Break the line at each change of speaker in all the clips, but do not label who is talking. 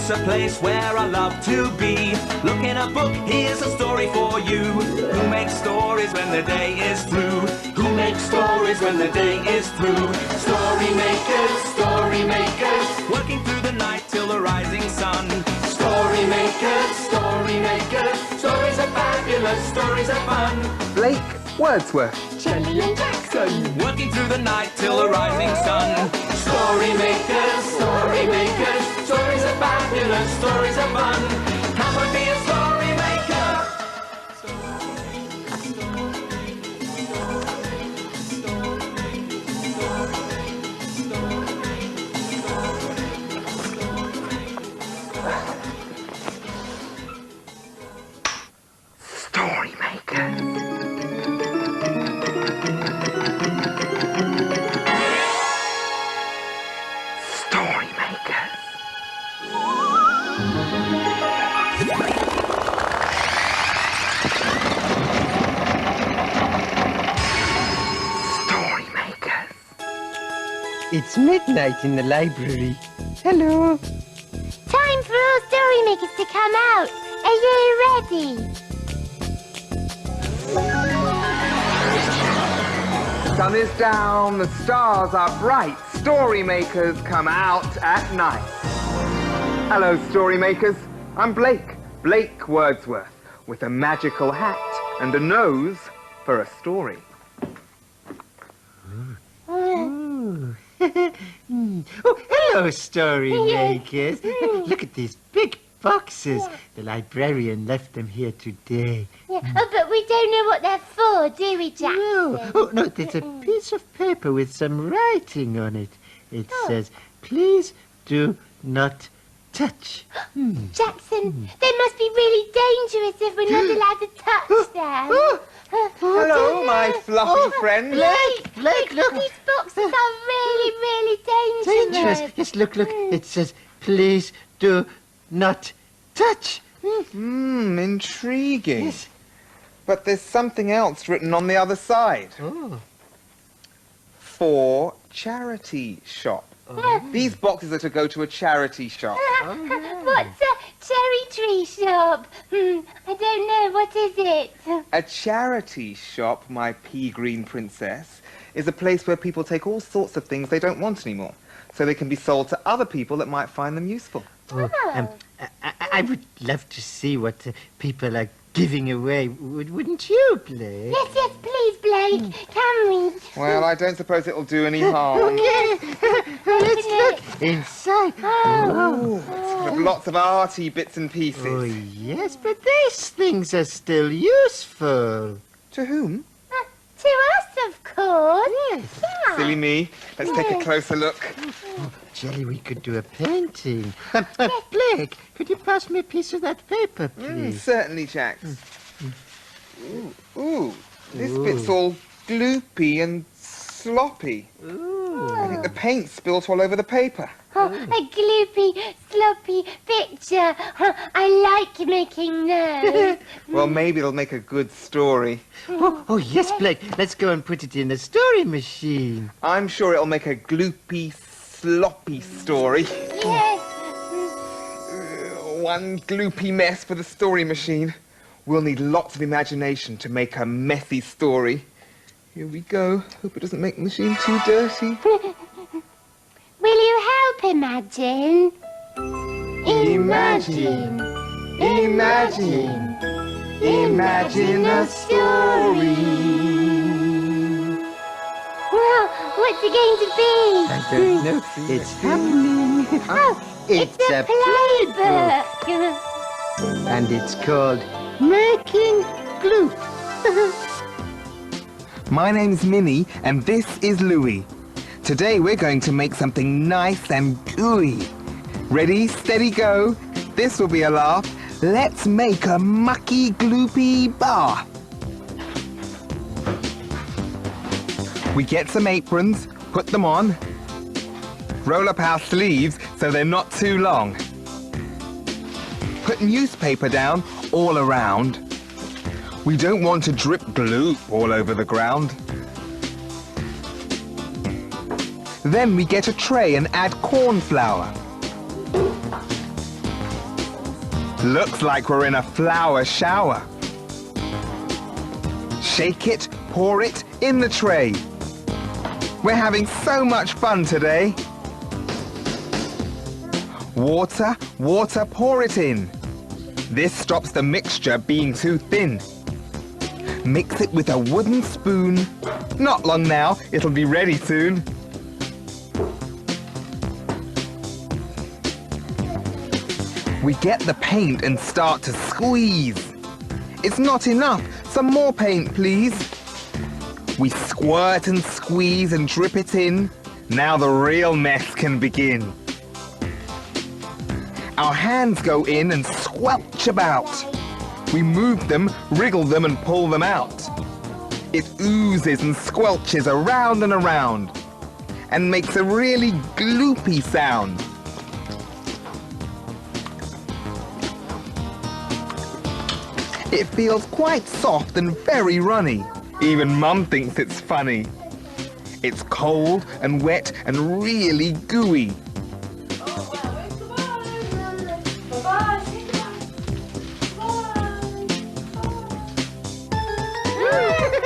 It's a place where I love to be. Look in a book, here's a story for you. Who makes stories when the day is through? Who makes stories when the day is through? Story makers, working through the night till the rising sun. Story makers, stories are fabulous, stories are fun.
Blake, Wordsworth,
Shelley and Jackson,
working through the night till the rising sun. Story makers, stories are fabulous, stories are fun. Come and be a story maker.
story maker. Story makers. Story makers.
It's midnight in the library. Hello.
time for all story makers to come out. Are you ready?
The sun is down, the stars are bright. Story makers come out at night. Hello, story makers. I'm Blake Wordsworth, with a magical hat and a nose for a story.
Oh, hello, story makers. Look at these big boxes. The librarian left them here today.
Yeah. Oh, but we don't know what they're for, do we, Jackson?
No. Oh, no, there's a piece of paper with some writing on it. It says, please do not touch.
Jackson, they must be really dangerous if we're not allowed to touch them.
Hello, my fluffy friend.
Blake, look.
These boxes are really, really dangerous.
Yes, look. It says, please do not touch.
Intriguing.
Yes.
But there's something else written on the other side.
Oh.
For charity shop. These boxes are to go to a charity shop.
What's a cherry tree shop? I don't know. What is it?
A charity shop, my pea green princess, is a place where people take all sorts of things they don't want anymore, so they can be sold to other people that might find them useful.
I would love to see what people are giving away. Wouldn't you, Blake?
Yes, please, Blake. Can we?
Well, I don't suppose it'll do any harm.
Okay. Let's look inside.
Ooh, it's full of lots of arty bits and pieces.
Oh, yes, but these things are still useful.
To whom?
To us, of course.
Yes.
Yeah.
Silly me. Let's take a closer look.
Jelly, we could do a painting. Blake, could you pass me a piece of that paper, please?
Certainly, Jax. Ooh, this bit's all gloopy and sloppy. I think the paint spilt all over the paper.
Oh, a gloopy, sloppy picture. I like making those.
Well, maybe it'll make a good story.
Oh, yes, Blake. Let's go and put it in the story machine.
I'm sure it'll make a gloopy, sloppy story.
Yes.
One gloopy mess for the story machine. We'll need lots of imagination to make a messy story. Here we go. Hope it doesn't make the machine too dirty.
Will you help imagine?
Imagine a story.
Well, what's it going to be?
I don't know. It's happening. It's a
playbook.
And it's called Making Gloop.
My name's Minnie, and this is Louie. Today we're going to make something nice and gooey. Ready, steady, go. This will be a laugh. Let's make a mucky, gloopy bath. We get some aprons, put them on. Roll up our sleeves so they're not too long. Put newspaper down all around. We don't want to drip gloop all over the ground. Then we get a tray and add corn flour. Looks like we're in a flower shower. Shake it, pour it in the tray. We're having so much fun today. Water, water, pour it in. This stops the mixture being too thin. Mix it with a wooden spoon. Not long now, it'll be ready soon. We get the paint and start to squeeze. It's not enough. Some more paint, please. We squirt and squeeze and drip it in. Now the real mess can begin. Our hands go in and squelch about. We move them, wriggle them and pull them out. It oozes and squelches around and around and makes a really gloopy sound. It feels quite soft and very runny. Even Mum thinks it's funny. It's cold and wet and really gooey.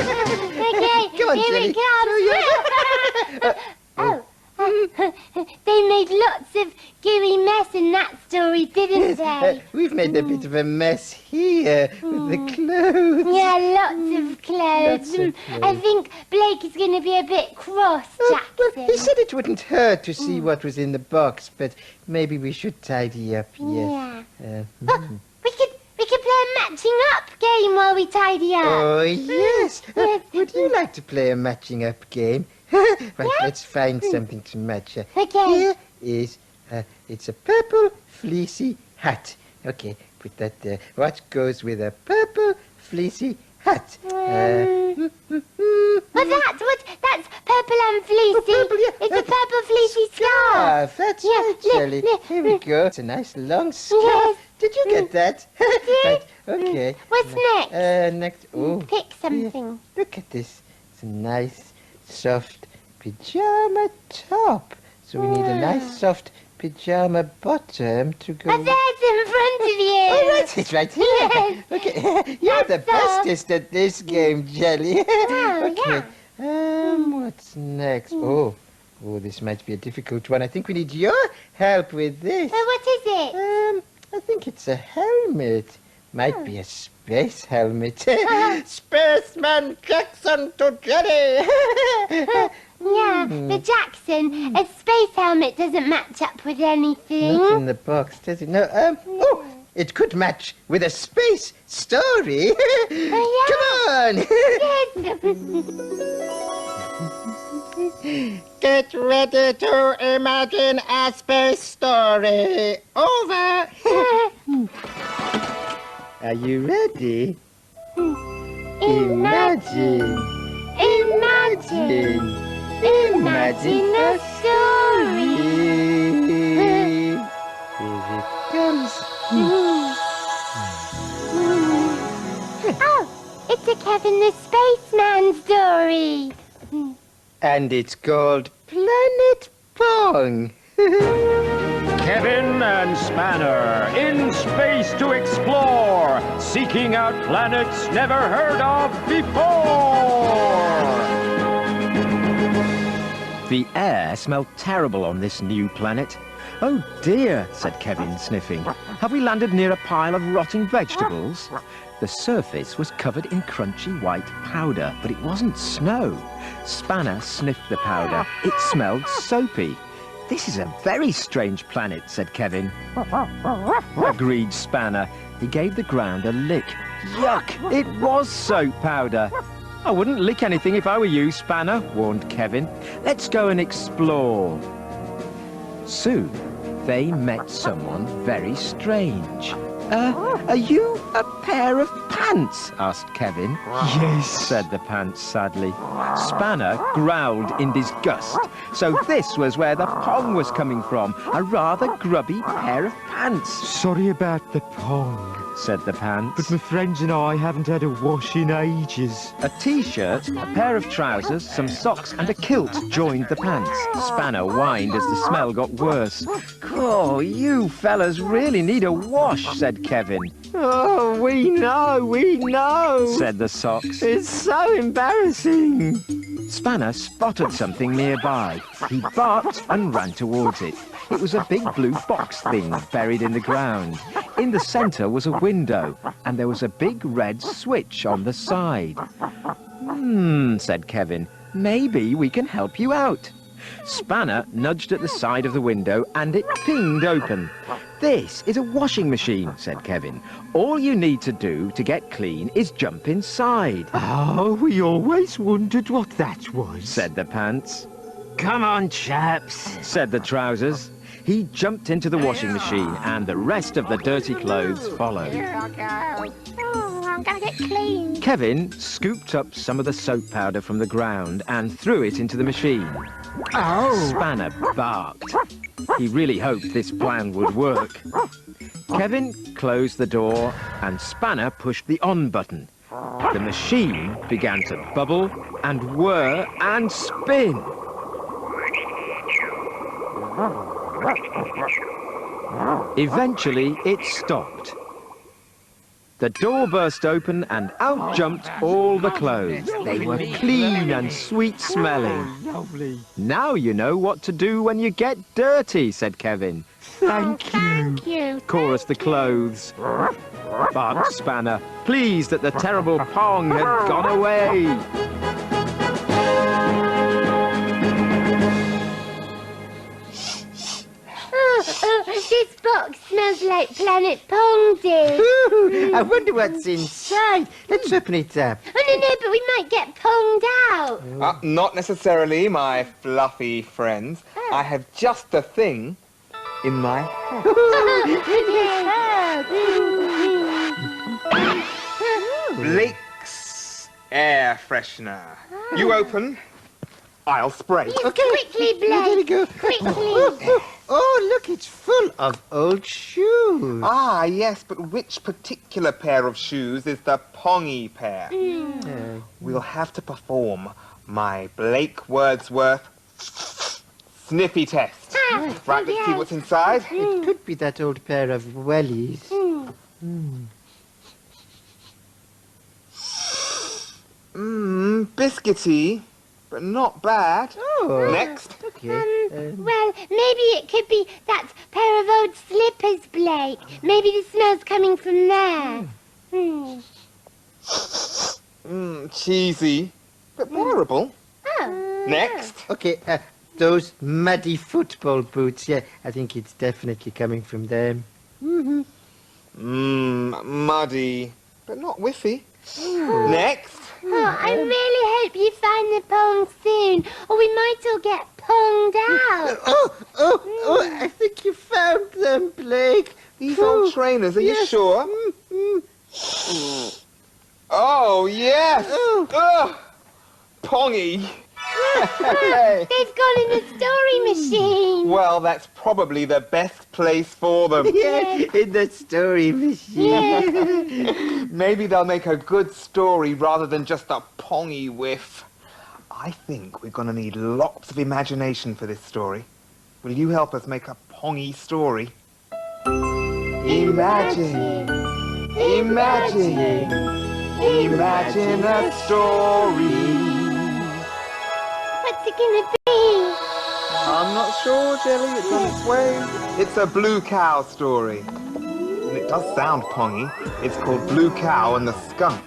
Okay, here it comes. They made lots of gooey mess in that story, didn't they?
We've made a bit of a mess here with the clothes.
Yeah, lots of clothes.
Lots of
I think Blake is going to be a bit cross, Jackson.
Well, he said it wouldn't hurt to see what was in the box, but maybe we should tidy up here.
Yeah. We could play a matching up game while we tidy up.
Oh, yes.
Yes.
Would you like to play a matching up game? Right, let's find something to match.
Okay.
Here is, it's a purple fleecy hat. Okay, put that there. What goes with a purple fleecy hat?
Well, that's purple and fleecy.
Purple, yeah.
It's a purple fleecy scarf.
That's
Yeah,
right,
look,
Shelley.
look,
Here we go. It's a nice long scarf.
Yes.
Did you get that? Right, okay.
What's next?
Next. Oh,
Pick something.
look at this. It's a nice, soft pyjama top. So we need a nice, soft pyjama bottom to go.
Oh, there's in front of you.
Oh, right, it's right here.
Yes.
Okay, you're the bestest at this game, Jelly.
Oh,
Okay. What's next? Oh, this might be a difficult one. I think we need your help with this.
What is it?
I think it's a helmet. Might be a space helmet. Spaceman Jackson to Jelly.
Yeah, but Jackson, a space helmet doesn't match up with anything.
Not in the box, does it? No. Oh, it could match with a space story.
Oh, yeah.
Come on.
Yes.
Get ready to imagine a space story. Over. Are you ready? Imagine.
Imagine. Imagine a story.
Here it comes.
Oh, it's a Kevin the Spaceman story.
And it's called Planet Pong.
Kevin and Spanner in space to explore, seeking out planets never heard of before. The air smelled terrible on this new planet. Oh dear, said Kevin, sniffing. Have we landed near a pile of rotting vegetables? The surface was covered in crunchy white powder, but it wasn't snow. Spanner sniffed the powder. It smelled soapy. This is a very strange planet, said Kevin. Agreed Spanner. He gave the ground a lick. Yuck! It was soap powder. I wouldn't lick anything if I were you, Spanner, warned Kevin. Let's go and explore. Soon, they met someone very strange. Are you a pair of pants? Asked Kevin. Yes, said the pants sadly. Spanner growled in disgust. So this was where the Pong was coming from, a rather grubby pair of pants.
Sorry about the Pong,
said the pants.
But my friends and I haven't had a wash in ages.
A T-shirt, a pair of trousers, some socks and a kilt joined the pants. Spanner whined as the smell got worse. Oh, you fellas really need a wash, said Kevin.
Oh, we know,
said the socks.
It's so embarrassing.
Spanner spotted something nearby. He barked and ran towards it. It was a big blue box thing buried in the ground. In the centre was a window, and there was a big red switch on the side. Said Kevin. Maybe we can help you out. Spanner nudged at the side of the window, and it pinged open. This is a washing machine, said Kevin. All you need to do to get clean is jump inside.
Oh, we always wondered what that was,
said the pants.
Come on, chaps,
said the trousers. He jumped into the washing machine, and the rest of the dirty clothes followed.
Here I go. Oh, I'm gonna get clean.
Kevin scooped up some of the soap powder from the ground and threw it into the machine. Spanner barked. He really hoped this plan would work. Kevin closed the door and Spanner pushed the on button. The machine began to bubble and whir and spin. Eventually, it stopped. The door burst open and out jumped all the clothes. They were clean and sweet-smelling.
Lovely.
Now you know what to do when you get dirty, said Kevin.
Thank you.
Thank you.
Chorused the clothes. Barked Spanner, pleased that the terrible Pong had gone away.
This box smells like Planet Pong did.
I wonder what's inside. Let's open it up.
Oh, no, but we might get ponged out.
Not necessarily, my fluffy friends. I have just the thing in my head. Blake's air freshener. You open, I'll spray.
Okay. Quickly, Blake.
There we go.
Quickly.
Oh, look, it's full of old shoes.
Ah, yes, but which particular pair of shoes is the pongy pair? We'll have to perform my Blake Wordsworth sniffy test. Right, let's see what's inside.
It could be that old pair of wellies.
Biscuity, but not bad.
Oh.
Next.
Okay.
Well, maybe it could be that pair of old slippers, Blake. Maybe the smell's coming from there.
Cheesy, but bearable.
Oh.
Next.
Okay, those muddy football boots. Yeah, I think it's definitely coming from them.
Muddy, but not whiffy. Next.
Oh, I really hope you find the pong soon, or we might all get ponged out.
Oh, I think you found them, Blake.
These old trainers, are you sure? Oh, yes! Ugh. Pongy.
They've gone in the story machine.
Well, that's probably the best place for them.
Yeah, in the story machine.
Maybe they'll make a good story rather than just a pongy whiff. I think we're going to need lots of imagination for this story. Will you help us make a pongy story? Imagine. Imagine. Imagine a story.
What's it gonna be?
I'm not sure, Jelly. It's on its way. It's a blue cow story. And it does sound pongy. It's called Blue Cow and the Skunk.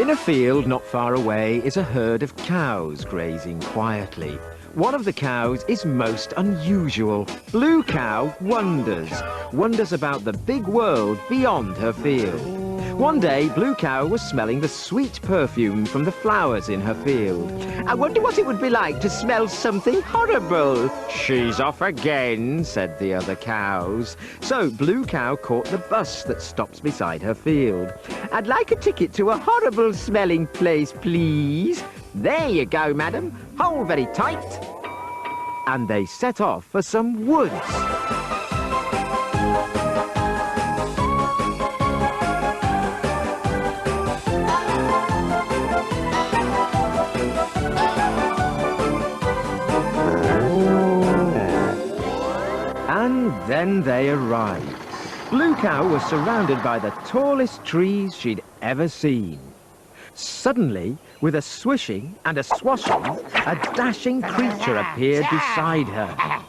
In a field not far away is a herd of cows grazing quietly. One of the cows is most unusual. Blue Cow wonders about the big world beyond her field. One day, Blue Cow was smelling the sweet perfume from the flowers in her field. I wonder what it would be like to smell something horrible. She's off again, said the other cows. So Blue Cow caught the bus that stops beside her field. I'd like a ticket to a horrible-smelling place, please. There you go, madam. Hold very tight. and they set off for some woods. And then they arrived. Blue Cow was surrounded by the tallest trees she'd ever seen. Suddenly, with a swishing and a swashing, a dashing creature appeared beside her.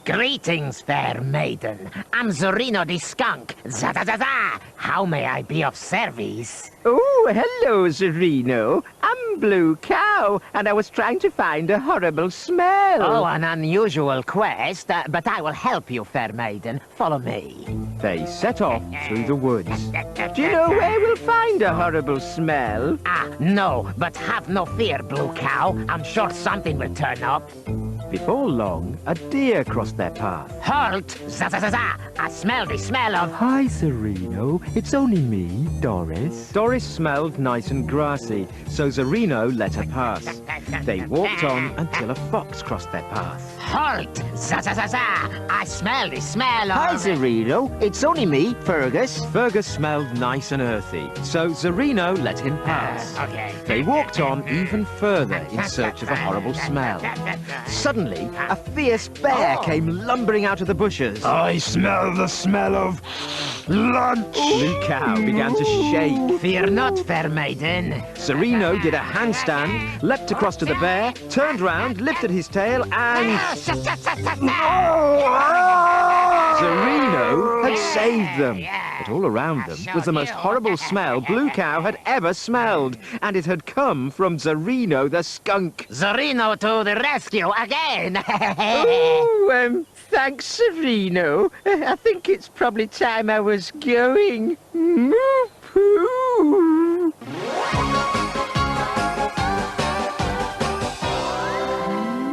Greetings, fair maiden. I'm Zorino the skunk. Za-za-za-za! How may I be of service?
Oh, hello, Zorino. I'm Blue Cow, and I was trying to find a horrible smell.
Oh, an unusual quest, but I will help you, fair maiden. Follow me.
They set off through the woods.
Do you know where we'll find a horrible smell?
No, but have no fear, Blue Cow. I'm sure something will turn up.
Before long, a deer crossed their path.
Halt! Za-za-za-za! I smell the smell of...
Hi, Zorino. It's only me, Doris. Doris smelled nice and grassy, so Zorino let her pass. They walked on until a fox crossed their path.
Halt! Za-za-za-za! I smell the smell of...
Hi, Zorino. It's only me, Fergus.
Fergus smelled nice and earthy, so Zorino let him pass.
Okay.
They walked on even further in search of a horrible smell. Suddenly, a fierce bear came lumbering out of the bushes.
I smell the smell of lunch.
Blue Cow began to shake.
Fear not, fair maiden.
Sereno did a handstand, leapt across to the bear, turned round, lifted his tail, and... Sereno had saved them. But all around them was the most horrible smell Blue Cow had ever smelled, and it had come from Zorino the skunk.
Zorino to the rescue again!
Thanks, Sereno. I think it's probably time I was going. Moo-poo.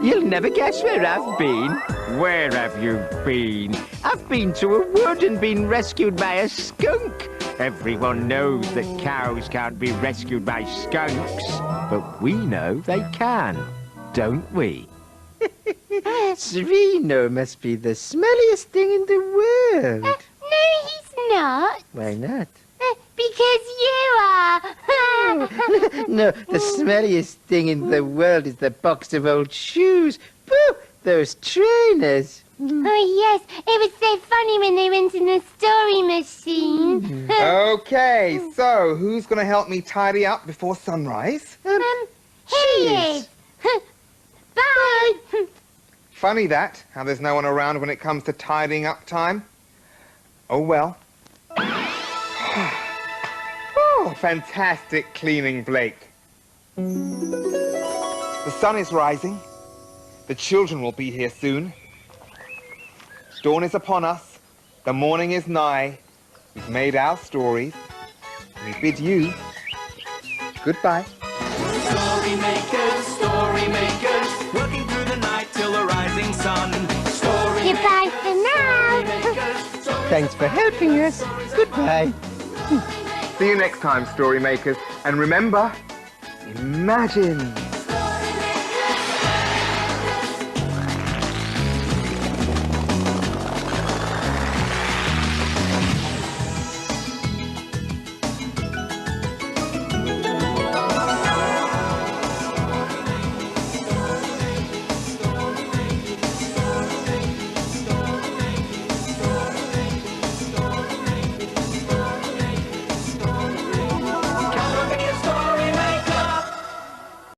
You'll never guess where I've been. Where have you been? I've been to a wood and been rescued by a skunk. Everyone knows that cows can't be rescued by skunks.
But we know they can, don't we?
Sereno must be the smelliest thing in the world.
No, he's not.
Why not?
Because you are.
No, the smelliest thing in the world is the box of old shoes. Boo! Those trainers.
Oh, yes. It was so funny when they went in the story machine.
Okay, so who's going to help me tidy up before sunrise?
Here he is. Bye.
Funny that, how there's no one around when it comes to tidying up time. Oh, well. Oh, fantastic cleaning, Blake. The sun is rising. The children will be here soon. Dawn is upon us. The morning is nigh. We've made our stories. We bid you goodbye.
Story makers, working through the night till the rising sun.
Goodbye for now.
Thanks for helping us. Goodbye.
See you next time, story makers. And remember, imagine.